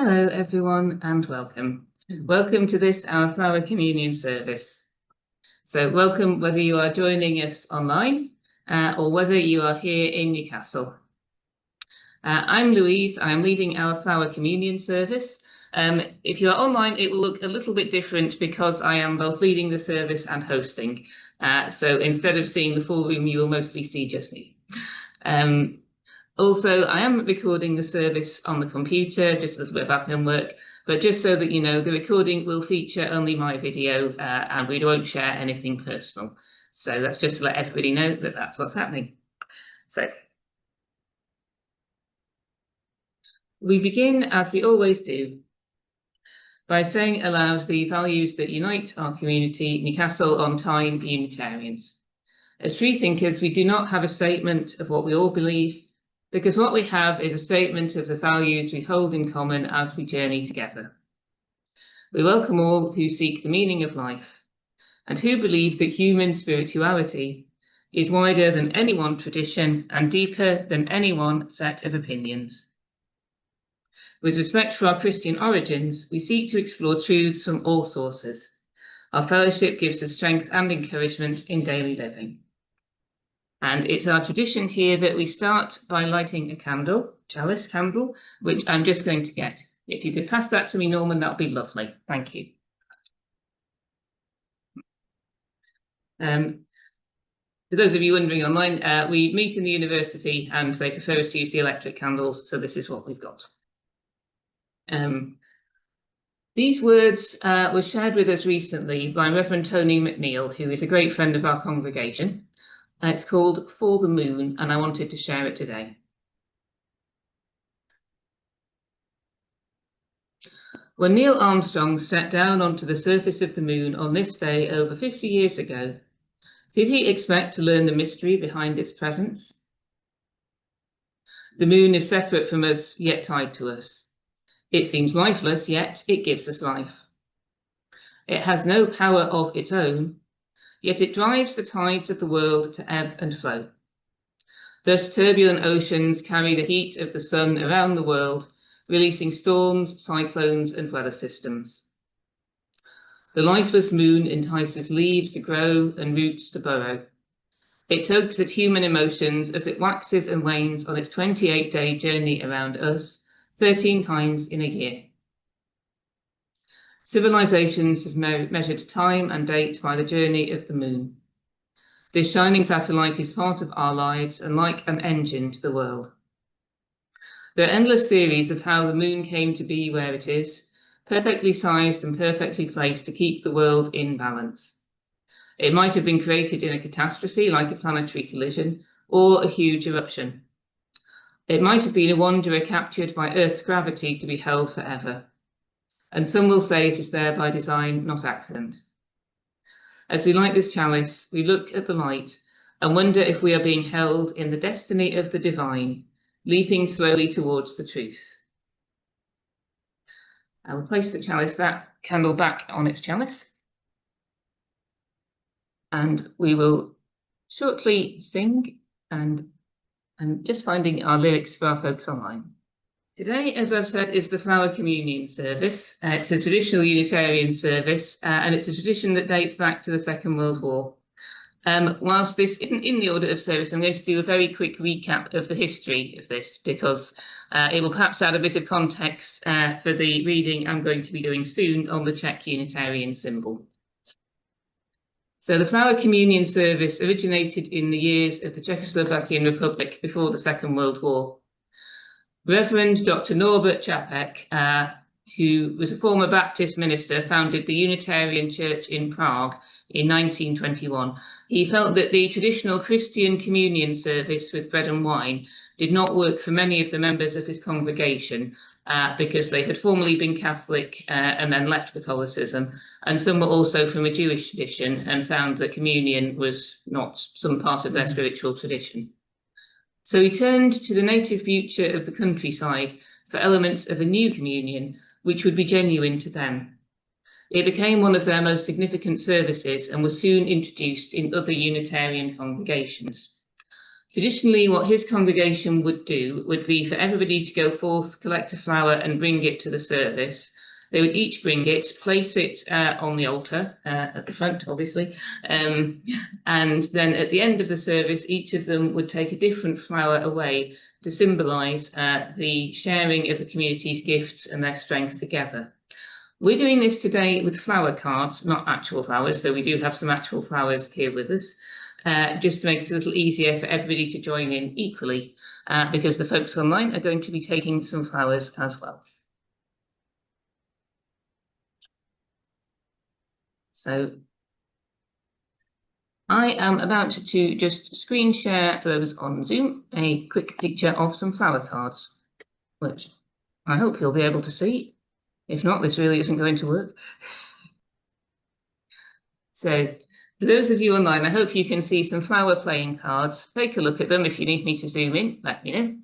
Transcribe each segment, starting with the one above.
Hello everyone and welcome. Welcome to this Our Flower Communion service. So welcome whether you are joining us online or whether you are here in Newcastle. I'm Louise, I'm leading Our Flower Communion service. If you are online, it will look a little bit different because I am both leading the service and hosting. So instead of seeing the full room, you will mostly see just me. Also, I am recording the service on the computer, just a little bit of admin work, but just so that you know, the recording will feature only my video and we won't share anything personal. So that's just to let everybody know that that's what's happening. So we begin, as we always do, by saying aloud the values that unite our community, Newcastle on Tyne Unitarians. As free thinkers, we do not have a statement of what we all believe, because what we have is a statement of the values we hold in common as we journey together. We welcome all who seek the meaning of life and who believe that human spirituality is wider than any one tradition and deeper than any one set of opinions. With respect for our Christian origins, we seek to explore truths from all sources. Our fellowship gives us strength and encouragement in daily living. And it's our tradition here that we start by lighting a candle, chalice candle, which I'm just going to get. If you could pass that to me, Norman, that would be lovely. Thank you. For those of you wondering online, we meet in the university and they prefer us to use the electric candles, so this is what we've got. These words were shared with us recently by Reverend Tony McNeil, who is a great friend of our congregation. It's called For the Moon, and I wanted to share it today. When Neil Armstrong stepped down onto the surface of the moon on this day over 50 years ago, did he expect to learn the mystery behind its presence? The moon is separate from us, yet tied to us. It seems lifeless, yet it gives us life. It has no power of its own, yet it drives the tides of the world to ebb and flow. Thus, turbulent oceans carry the heat of the sun around the world, releasing storms, cyclones, and weather systems. The lifeless moon entices leaves to grow and roots to burrow. It tugs at human emotions as it waxes and wanes on its 28-day journey around us, 13 times in a year. Civilizations have measured time and date by the journey of the moon. This shining satellite is part of our lives and like an engine to the world. There are endless theories of how the moon came to be where it is, perfectly sized and perfectly placed to keep the world in balance. It might have been created in a catastrophe like a planetary collision or a huge eruption. It might have been a wanderer captured by Earth's gravity to be held forever. And some will say it is there by design, not accident. As we light this chalice, we look at the light and wonder if we are being held in the destiny of the divine, leaping slowly towards the truth. I will place the candle back on its chalice, and we will shortly sing, and I'm just finding our lyrics for our folks online. Today, as I've said, is the Flower Communion service. It's a traditional Unitarian service, and it's a tradition that dates back to the Second World War. Whilst this isn't in the order of service, I'm going to do a very quick recap of the history of this, because it will perhaps add a bit of context for the reading I'm going to be doing soon on the Czech Unitarian symbol. So the Flower Communion service originated in the years of the Czechoslovakian Republic before the Second World War. Reverend Dr. Norbert Čapek, who was a former Baptist minister, founded the Unitarian Church in Prague in 1921. He felt that the traditional Christian communion service with bread and wine did not work for many of the members of his congregation because they had formerly been Catholic and then left Catholicism. And some were also from a Jewish tradition and found that communion was not some part of their spiritual tradition. So he turned to the native future of the countryside for elements of a new communion, which would be genuine to them. It became one of their most significant services and was soon introduced in other Unitarian congregations. Traditionally, what his congregation would do would be for everybody to go forth, collect a flower and bring it to the service. They would each bring it, place it on the altar at the front, obviously, and then at the end of the service, each of them would take a different flower away to symbolise the sharing of the community's gifts and their strength together. We're doing this today with flower cards, not actual flowers, though we do have some actual flowers here with us, just to make it a little easier for everybody to join in equally, because the folks online are going to be taking some flowers as well. So I am about to just screen share for those on Zoom a quick picture of some flower cards, which I hope you'll be able to see. If not, this really isn't going to work. So for those of you online, I hope you can see some flower playing cards. Take a look at them. If you need me to zoom in, let me know.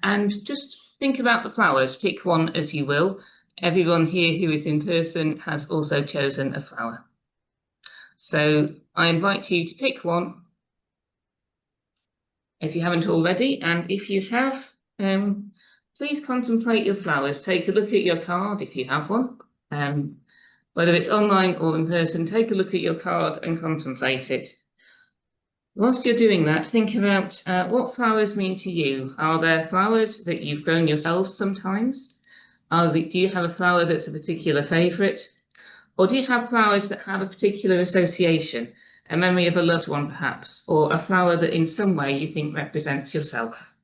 And just think about the flowers. Pick one as you will. Everyone here who is in person has also chosen a flower. So I invite you to pick one if you haven't already. And if you have, please contemplate your flowers. Take a look at your card if you have one. Whether it's online or in person, take a look at your card and contemplate it. Whilst you're doing that, think about what flowers mean to you. Are there flowers that you've grown yourselves sometimes? Do you have a flower that's a particular favourite? Or do you have flowers that have a particular association, a memory of a loved one perhaps, or a flower that in some way you think represents yourself?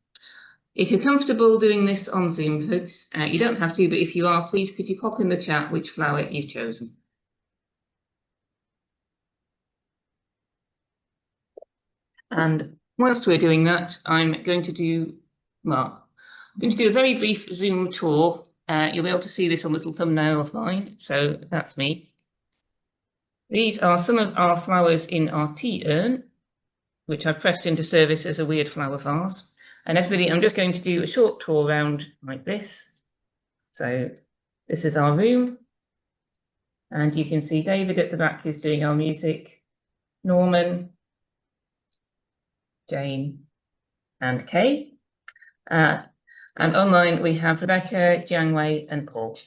If you're comfortable doing this on Zoom, folks, you don't have to, but if you are, please could you pop in the chat which flower you've chosen? And whilst we're doing that, I'm going to do a very brief Zoom tour. You'll be able to see this on the little thumbnail of mine, so that's me. These are some of our flowers in our tea urn, which I've pressed into service as a weird flower vase. And everybody, I'm just going to do a short tour around like this. So this is our room. And you can see David at the back who's doing our music, Norman, Jane, and Kay. And online we have Rebecca, Jiangwei, and Paul.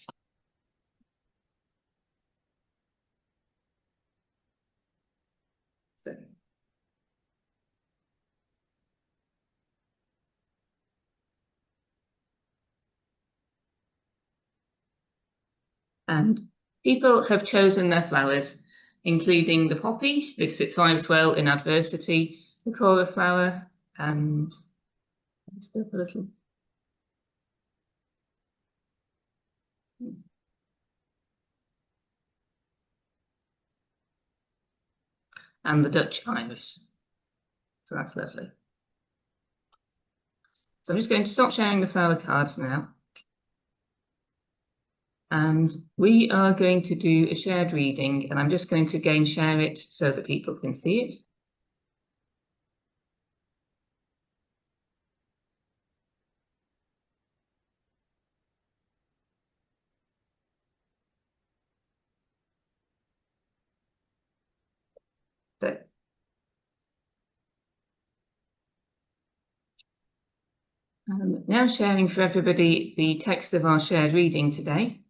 And people have chosen their flowers, including the poppy, because it thrives well in adversity, the cora flower, and a little. And the Dutch iris. So that's lovely. So I'm just going to stop sharing the flower cards now. And we are going to do a shared reading, and I'm just going to again share it so that people can see it. So now sharing for everybody the text of our shared reading today.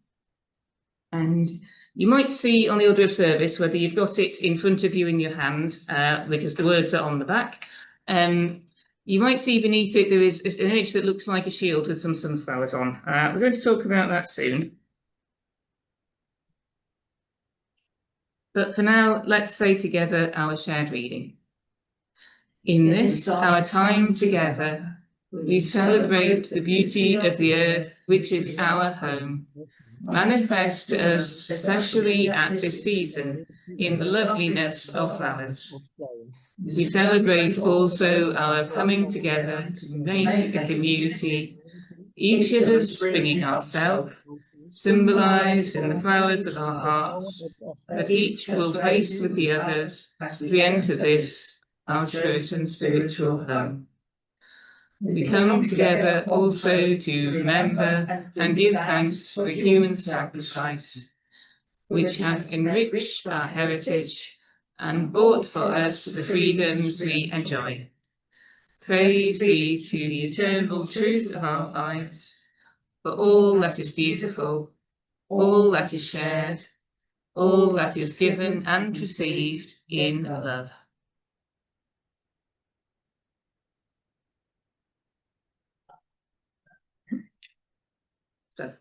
And you might see on the order of service whether you've got it in front of you in your hand, because the words are on the back. You might see beneath it there is an image that looks like a shield with some sunflowers on. We're going to talk about that soon. But for now, let's say together our shared reading. In this, our time together, we celebrate the beauty of the earth, which is our home. Manifest to us, especially at this season, in the loveliness of flowers. We celebrate also our coming together to make a community, each of us bringing ourselves, symbolised in the flowers of our hearts, that each will place with the others as we enter this, our certain spiritual home. We come together also to remember and give thanks for human sacrifice, which has enriched our heritage and bought for us the freedoms we enjoy. Praise be to the eternal truth of our lives, for all that is beautiful, all that is shared, all that is given and received in love. So,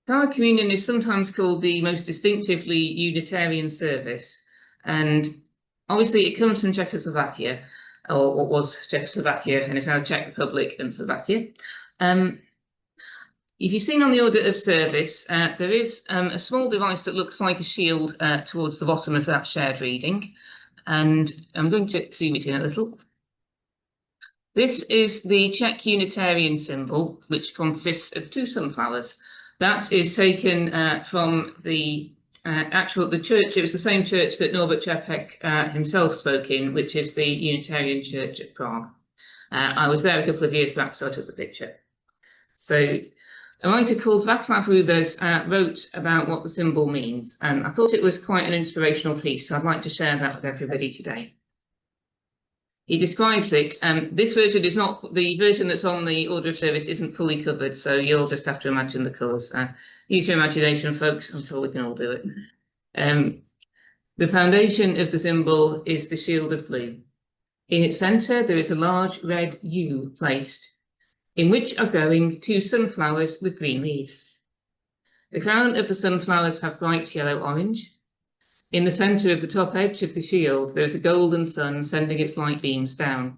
Flower Communion is sometimes called the most distinctively Unitarian service, and obviously it comes from Czechoslovakia, or what was Czechoslovakia, and it's now Czech Republic and Slovakia. If you've seen on the order of service, there is a small device that looks like a shield towards the bottom of that shared reading, and I'm going to zoom it in a little. This is the Czech Unitarian symbol, which consists of two sunflowers. That is taken from the church. It was the same church that Norbert Čapek himself spoke in, which is the Unitarian Church of Prague. I was there a couple of years back, so I took the picture. So a writer called Václav Rubers wrote about what the symbol means, and I thought it was quite an inspirational piece, so I'd like to share that with everybody today. He describes it, and this version is not, the version that's on the order of service isn't fully covered, so you'll just have to imagine the colours. Use your imagination, folks, I'm sure we can all do it. The foundation of the symbol is the shield of blue. In its centre, there is a large red U placed, in which are growing two sunflowers with green leaves. The crown of the sunflowers have bright yellow-orange. In the centre of the top edge of the shield, there is a golden sun sending its light beams down.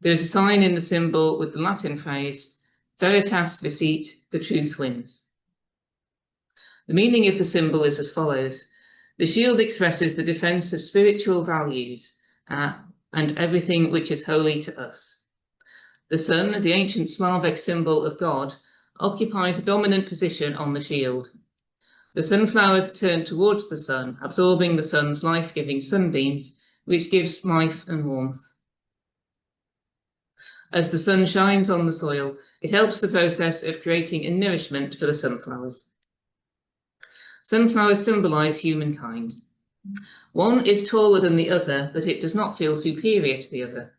There is a sign in the symbol with the Latin phrase, Veritas Vicit, the truth wins. The meaning of the symbol is as follows. The shield expresses the defence of spiritual values and everything which is holy to us. The sun, the ancient Slavic symbol of God, occupies a dominant position on the shield. The sunflowers turn towards the sun, absorbing the sun's life-giving sunbeams, which gives life and warmth. As the sun shines on the soil, it helps the process of creating a nourishment for the sunflowers. Sunflowers symbolize humankind. One is taller than the other, but it does not feel superior to the other.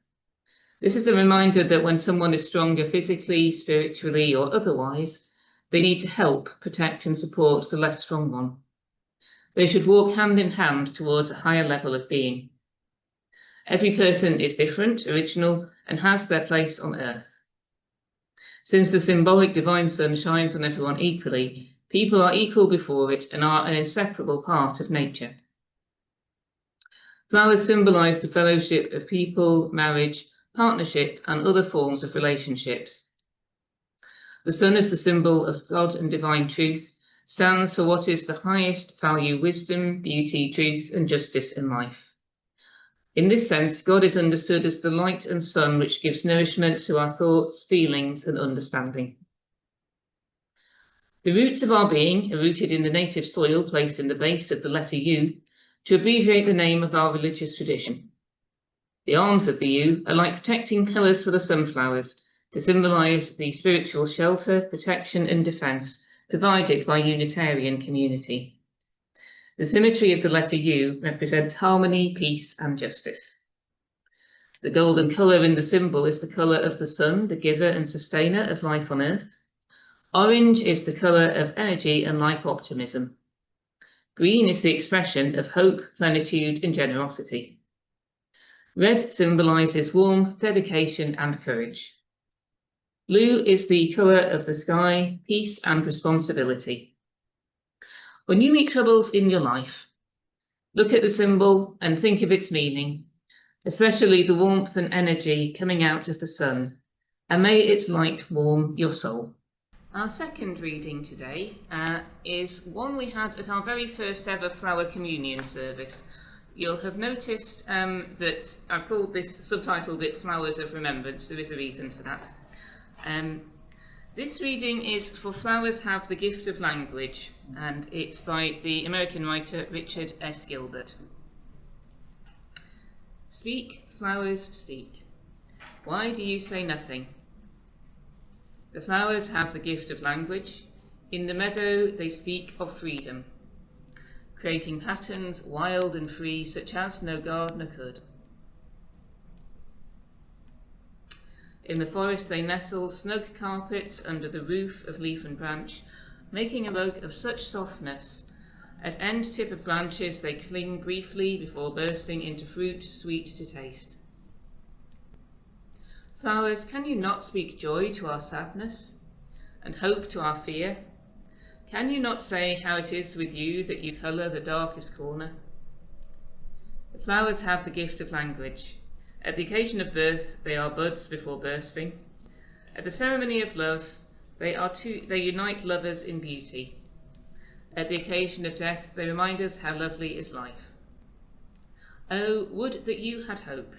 This is a reminder that when someone is stronger physically, spiritually, or otherwise, they need to help, protect, and support the less strong one. They should walk hand in hand towards a higher level of being. Every person is different, original, and has their place on earth. Since the symbolic divine sun shines on everyone equally, people are equal before it and are an inseparable part of nature. Flowers symbolize the fellowship of people, marriage, partnership, and other forms of relationships. The sun, as the symbol of God and divine truth, stands for what is the highest value: wisdom, beauty, truth, and justice in life. In this sense, God is understood as the light and sun which gives nourishment to our thoughts, feelings, and understanding. The roots of our being are rooted in the native soil placed in the base of the letter U to abbreviate the name of our religious tradition. The arms of the U are like protecting pillars for the sunflowers, to symbolize the spiritual shelter, protection, and defense provided by Unitarian community. The symmetry of the letter U represents harmony, peace, and justice. The golden color in the symbol is the color of the sun, the giver and sustainer of life on earth. Orange is the color of energy and life optimism. Green is the expression of hope, plenitude, and generosity. Red symbolizes warmth, dedication, and courage. Blue is the colour of the sky, peace and responsibility. When you meet troubles in your life, look at the symbol and think of its meaning, especially the warmth and energy coming out of the sun, and may its light warm your soul. Our second reading today is one we had at our very first ever Flower Communion service. You'll have noticed that I've called this, subtitled it Flowers of Remembrance. There is a reason for that. This reading is For Flowers Have the Gift of Language, and it's by the American writer Richard S. Gilbert. Speak, flowers, speak. Why do you say nothing? The flowers have the gift of language. In the meadow they speak of freedom, creating patterns wild and free, such as no gardener could. In the forest they nestle snug carpets under the roof of leaf and branch, making a rug of such softness. At end tip of branches they cling briefly before bursting into fruit sweet to taste. Flowers, can you not speak joy to our sadness, and hope to our fear? Can you not say how it is with you that you colour the darkest corner? The flowers have the gift of language. At the occasion of birth, they are buds before bursting. At the ceremony of love, they unite lovers in beauty. At the occasion of death, they remind us how lovely is life. Oh, would that you had hope.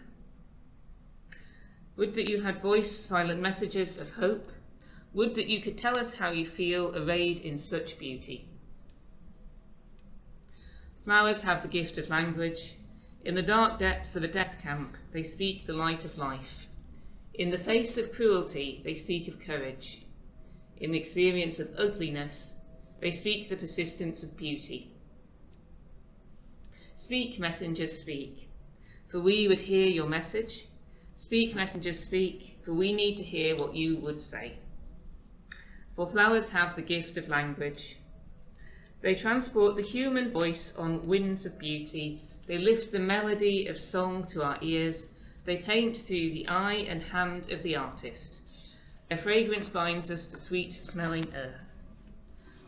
Would that you had voiced silent messages of hope. Would that you could tell us how you feel arrayed in such beauty. Flowers have the gift of language. In the dark depths of a death camp, they speak the light of life. In the face of cruelty, they speak of courage. In the experience of ugliness, they speak the persistence of beauty. Speak, messengers, speak, for we would hear your message. Speak, messengers, speak, for we need to hear what you would say. For flowers have the gift of language. They transport the human voice on winds of beauty. They lift the melody of song to our ears. They paint through the eye and hand of the artist. Their fragrance binds us to sweet-smelling earth.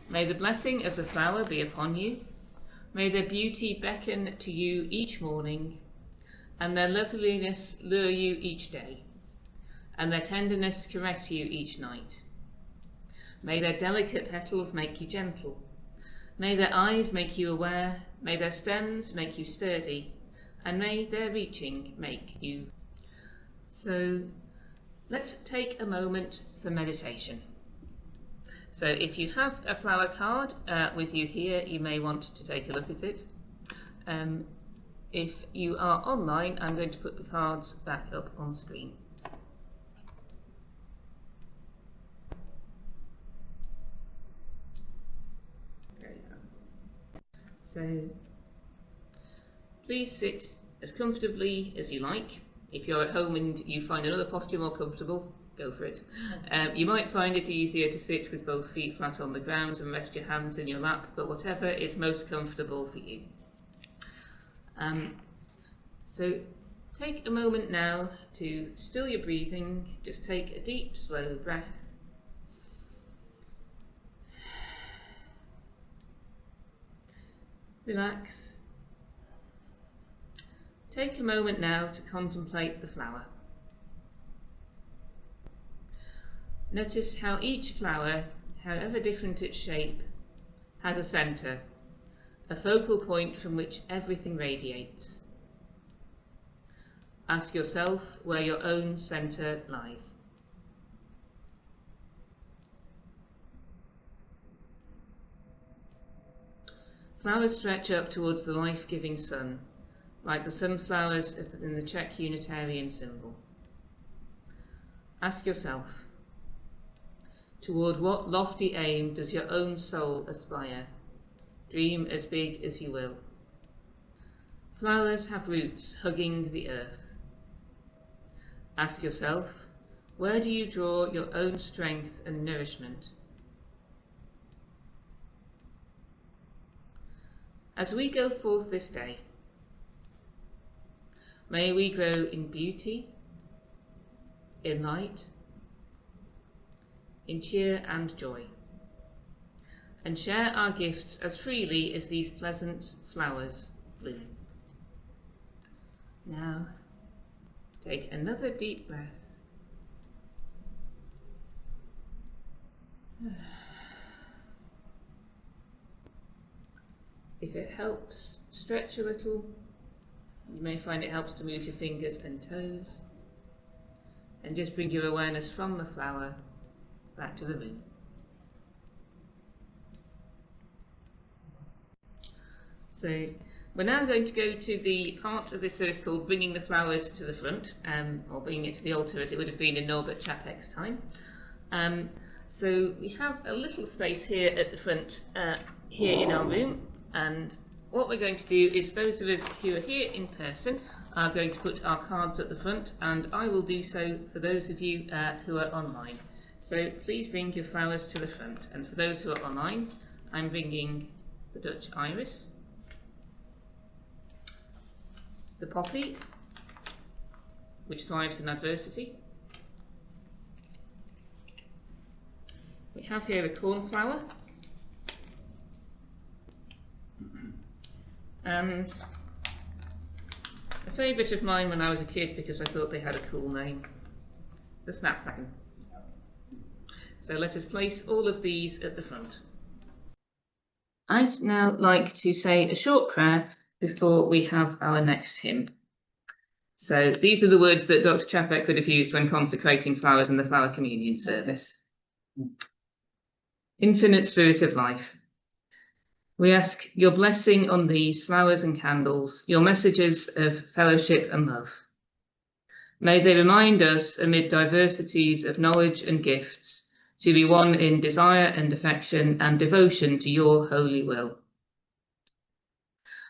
May the blessing of the flower be upon you. May their beauty beckon to you each morning, and their loveliness lure you each day, and their tenderness caress you each night. May their delicate petals make you gentle. May their eyes make you aware. May their stems make you sturdy, and may their reaching make you. So let's take a moment for meditation. So if you have a flower card with you here, you may want to take a look at it. If you are online, I'm going to put the cards back up on screen. There you go. So please sit as comfortably as you like. If you're at home and you find another posture more comfortable, go for it. You might find it easier to sit with both feet flat on the ground and rest your hands in your lap, but whatever is most comfortable for you. So take a moment now to still your breathing. Just take a deep, slow breath. Relax. Take a moment now to contemplate the flower. Notice how each flower, however different its shape, has a centre, a focal point from which everything radiates. Ask yourself where your own centre lies. Flowers stretch up towards the life-giving sun, like the sunflowers in the Czech Unitarian symbol. Ask yourself, toward what lofty aim does your own soul aspire? Dream as big as you will. Flowers have roots hugging the earth. Ask yourself, where do you draw your own strength and nourishment? As we go forth this day, may we grow in beauty, in light, in cheer and joy, and share our gifts as freely as these pleasant flowers bloom. Now, take another deep breath. If it helps, stretch a little. You may find it helps to move your fingers and toes, and just bring your awareness from the flower back to the room. So we're now going to go to the part of this service called Bringing the Flowers to the Front, or Bringing it to the Altar as it would have been in Norbert Čapek's time. So we have a little space here at the front, here in our room, and what we're going to do is those of us who are here in person are going to put our cards at the front, and I will do so for those of you who are online. So please bring your flowers to the front, and for those who are online, I'm bringing the Dutch iris, the poppy, which thrives in adversity. We have here a cornflower, and a favourite of mine when I was a kid because I thought they had a cool name, the snapdragon. So let us place all of these at the front. I'd now like to say a short prayer before we have our next hymn. So these are the words that Dr. Čapek would have used when consecrating flowers in the Flower Communion service. Infinite Spirit of Life, we ask your blessing on these flowers and candles, your messages of fellowship and love. May they remind us, amid diversities of knowledge and gifts, to be one in desire and affection and devotion to your holy will.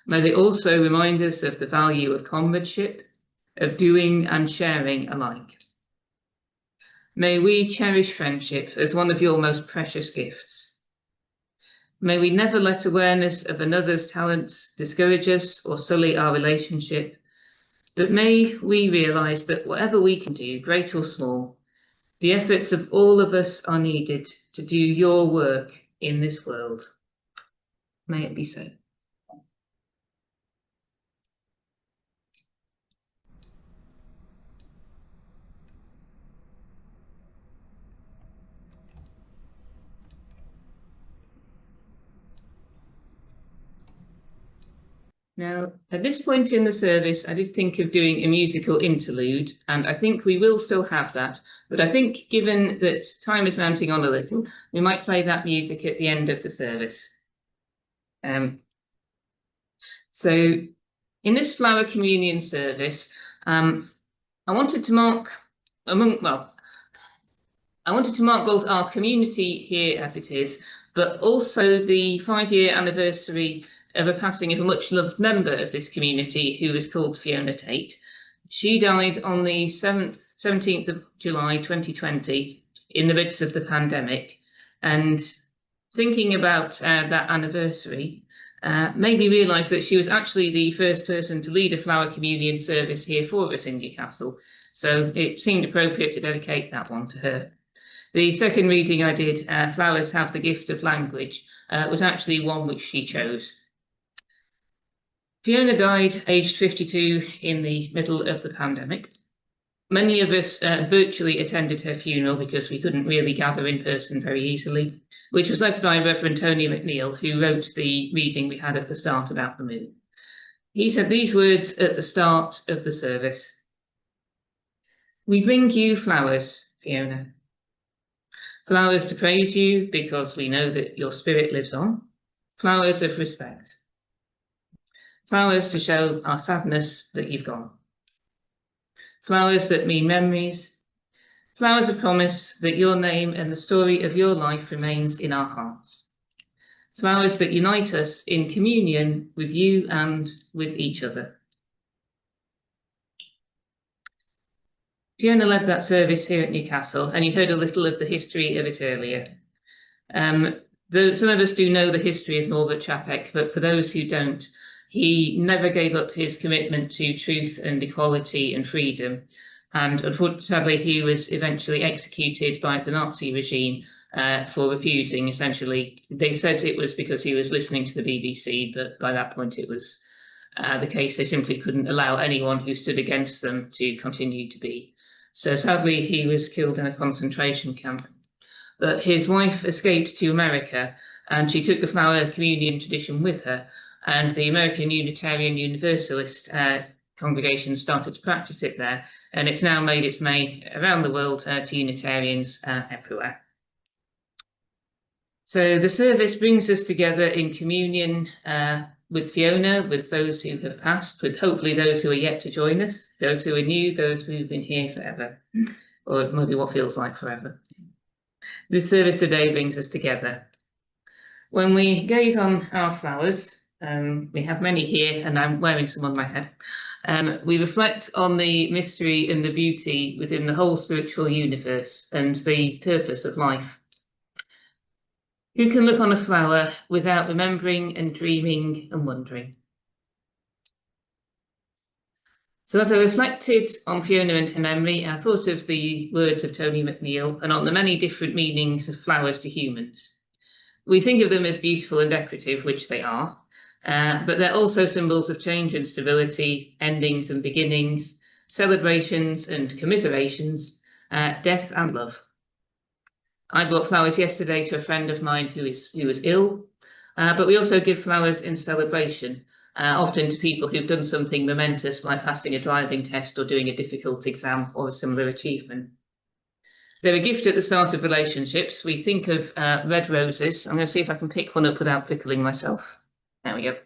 May they also remind us of the value of comradeship, of doing and sharing alike. May we cherish friendship as one of your most precious gifts. May we never let awareness of another's talents discourage us or sully our relationship, but may we realise that whatever we can do, great or small, the efforts of all of us are needed to do your work in this world. May it be so. Now, at this point in the service, I did think of doing a musical interlude, and I think we will still have that. But I think, given that time is mounting on a little, we might play that music at the end of the service. So, in this Flower Communion service, I wanted to mark both our community here as it is, but also the 5-year anniversary of a passing of a much-loved member of this community who is called Fiona Tate. She died on the 17th of July 2020 in the midst of the pandemic, and thinking about that anniversary made me realise that she was actually the first person to lead a Flower Communion service here for us in Newcastle, so it seemed appropriate to dedicate that one to her. The second reading I did, Flowers Have the Gift of Language, was actually one which she chose. Fiona died aged 52 in the middle of the pandemic. Many of us virtually attended her funeral because we couldn't really gather in person very easily, which was led by Reverend Tony McNeil, who wrote the reading we had at the start about the moon. He said these words at the start of the service: "We bring you flowers, Fiona. Flowers to praise you because we know that your spirit lives on. Flowers of respect. Flowers to show our sadness that you've gone. Flowers that mean memories. Flowers of promise that your name and the story of your life remains in our hearts. Flowers that unite us in communion with you and with each other." Fiona led that service here at Newcastle, and you heard a little of the history of it earlier. Though some of us do know the history of Norbert Čapek, but for those who don't, he never gave up his commitment to truth and equality and freedom. And sadly, he was eventually executed by the Nazi regime for refusing, essentially. They said it was because he was listening to the BBC, but by that point it was the case they simply couldn't allow anyone who stood against them to continue to be. So sadly, he was killed in a concentration camp. But his wife escaped to America, and she took the Flower Communion tradition with her, and the American Unitarian Universalist congregation started to practice it there, and it's now made its way around the world to Unitarians everywhere. So the service brings us together in communion with Fiona, with those who have passed, with hopefully those who are yet to join us, those who are new, those who've been here forever, or maybe what feels like forever. This service today brings us together. When we gaze on our flowers, we have many here, and I'm wearing some on my head. We reflect on the mystery and the beauty within the whole spiritual universe and the purpose of life. Who can look on a flower without remembering and dreaming and wondering? So as I reflected on Fiona and her memory, I thought of the words of Tony McNeill and on the many different meanings of flowers to humans. We think of them as beautiful and decorative, which they are, but they're also symbols of change and stability, endings and beginnings, celebrations and commiserations, death and love. I brought flowers yesterday to a friend of mine who was ill, but we also give flowers in celebration, often to people who've done something momentous like passing a driving test or doing a difficult exam or a similar achievement. They're a gift at the start of relationships. We think of red roses. I'm going to see if I can pick one up without pickling myself. There we go.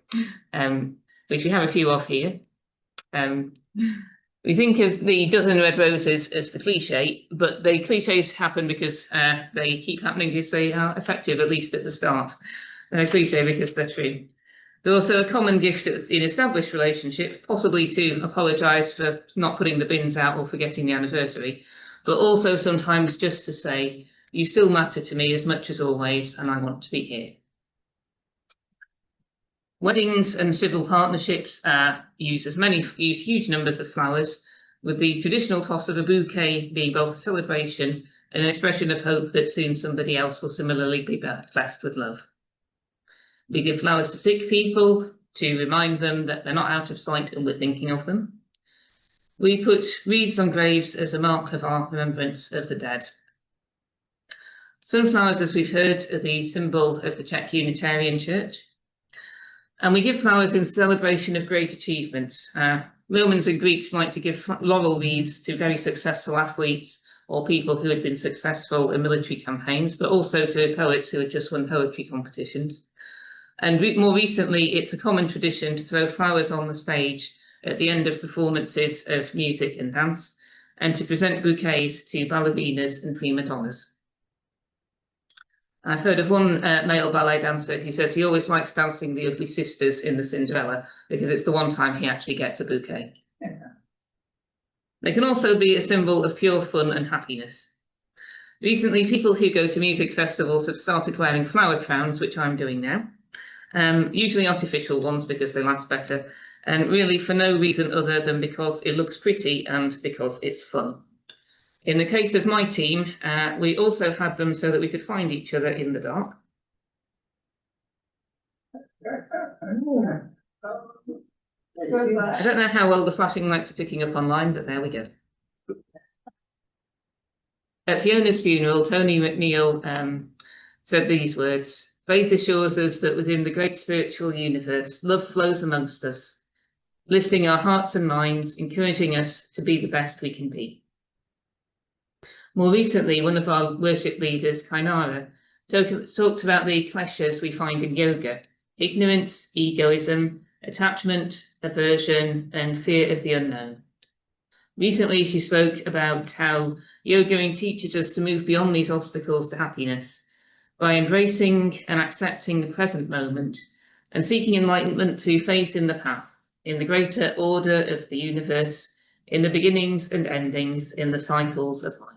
Which we have a few of here. We think of the dozen red roses as the cliche, but the cliches happen because they keep happening because they are effective, at least at the start. They're cliche because they're true. They're also a common gift in established relationship, possibly to apologise for not putting the bins out or forgetting the anniversary, but also sometimes just to say, you still matter to me as much as always, and I want to be here. Weddings and civil partnerships use huge numbers of flowers, with the traditional toss of a bouquet being both a celebration and an expression of hope that soon somebody else will similarly be blessed with love. We give flowers to sick people to remind them that they're not out of sight and we're thinking of them. We put wreaths on graves as a mark of our remembrance of the dead. Sunflowers, as we've heard, are the symbol of the Czech Unitarian Church. And we give flowers in celebration of great achievements. Romans and Greeks like to give laurel wreaths to very successful athletes or people who had been successful in military campaigns, but also to poets who had just won poetry competitions. And more recently, it's a common tradition to throw flowers on the stage at the end of performances of music and dance, and to present bouquets to ballerinas and prima donnas. I've heard of one male ballet dancer who says he always likes dancing the Ugly Sisters in the Cinderella because it's the one time he actually gets a bouquet. Yeah. They can also be a symbol of pure fun and happiness. Recently, people who go to music festivals have started wearing flower crowns, which I'm doing now. Usually artificial ones because they last better, and really for no reason other than because it looks pretty and because it's fun. In the case of my team, we also had them so that we could find each other in the dark. I don't know how well the flashing lights are picking up online, but there we go. At Fiona's funeral, Tony McNeill said these words: "Faith assures us that within the great spiritual universe, love flows amongst us, lifting our hearts and minds, encouraging us to be the best we can be." More recently, one of our worship leaders, Kainara, talked about the kleshas we find in yoga: ignorance, egoism, attachment, aversion, and fear of the unknown. Recently, she spoke about how yoga teaches us to move beyond these obstacles to happiness by embracing and accepting the present moment and seeking enlightenment through faith in the path, in the greater order of the universe, in the beginnings and endings, in the cycles of life.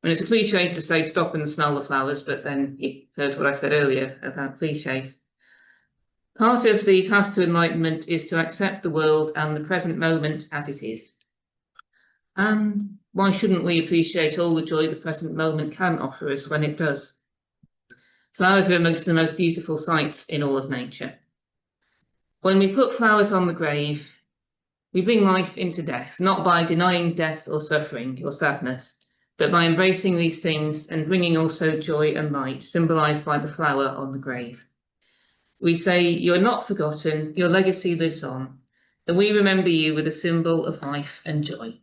And it's a cliche to say stop and smell the flowers, but then you heard what I said earlier about cliches. Part of the path to enlightenment is to accept the world and the present moment as it is. And why shouldn't we appreciate all the joy the present moment can offer us when it does? Flowers are amongst the most beautiful sights in all of nature. When we put flowers on the grave, we bring life into death, not by denying death or suffering or sadness, but by embracing these things and bringing also joy and light, symbolized by the flower on the grave. We say, "You're not forgotten, your legacy lives on, and we remember you with a symbol of life and joy."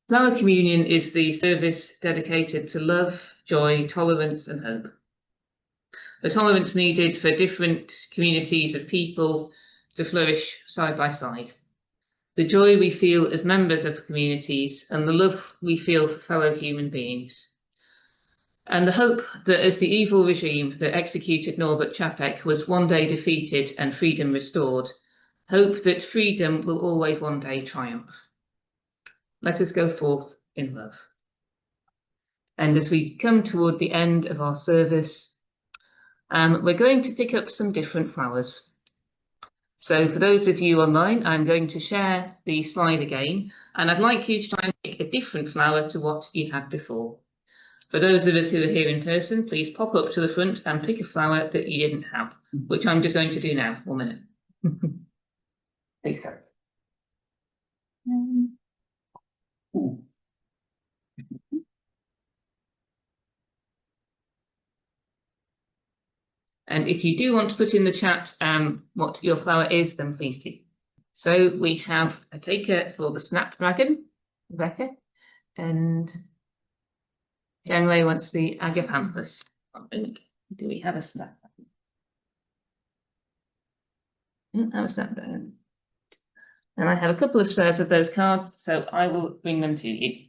Flower Communion is the service dedicated to love, joy, tolerance, and hope. The tolerance needed for different communities of people to flourish side by side. The joy we feel as members of communities and the love we feel for fellow human beings. And the hope that as the evil regime that executed Norbert Čapek was one day defeated and freedom restored, hope that freedom will always one day triumph. Let us go forth in love. And as we come toward the end of our service, we're going to pick up some different flowers. So for those of you online, I'm going to share the slide again, and I'd like you to try and pick a different flower to what you had before. For those of us who are here in person, please pop up to the front and pick a flower that you didn't have, which I'm just going to do now. 1 minute. Please go. And if you do want to put in the chat what your flower is, then please do. So we have a taker for the snapdragon, Rebecca, and Xiangwei wants the agapanthus. Do we have a snapdragon? Don't have a snapdragon. And I have a couple of spares of those cards, so I will bring them to you.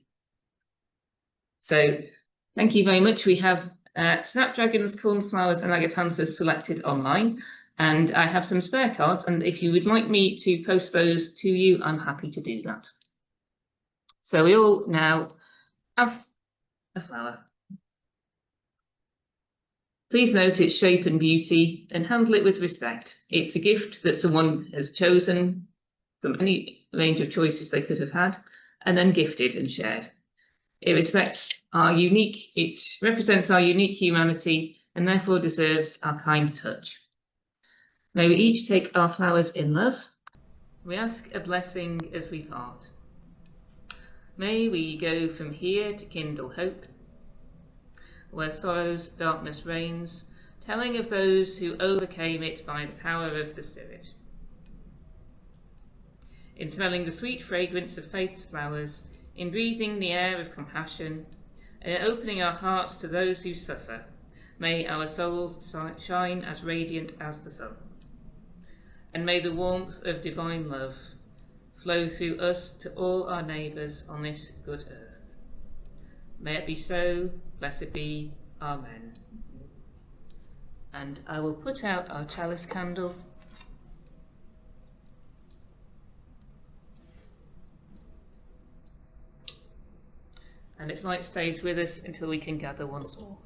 So thank you very much. We have snapdragons, cornflowers, and agapanthus selected online. And I have some spare cards, and if you would like me to post those to you, I'm happy to do that. So we all now have a flower. Please note its shape and beauty and handle it with respect. It's a gift that someone has chosen from any range of choices they could have had, and then gifted and shared. It represents our unique humanity, and therefore deserves our kind touch. May we each take our flowers in love. We ask a blessing as we part. May we go from here to kindle hope, where sorrow's darkness reigns, telling of those who overcame it by the power of the Spirit. In smelling the sweet fragrance of faith's flowers, in breathing the air of compassion, and in opening our hearts to those who suffer, may our souls shine as radiant as the sun. And may the warmth of divine love flow through us to all our neighbours on this good earth. May it be so, blessed be, Amen. And I will put out our chalice candle. And its light stays with us until we can gather once more.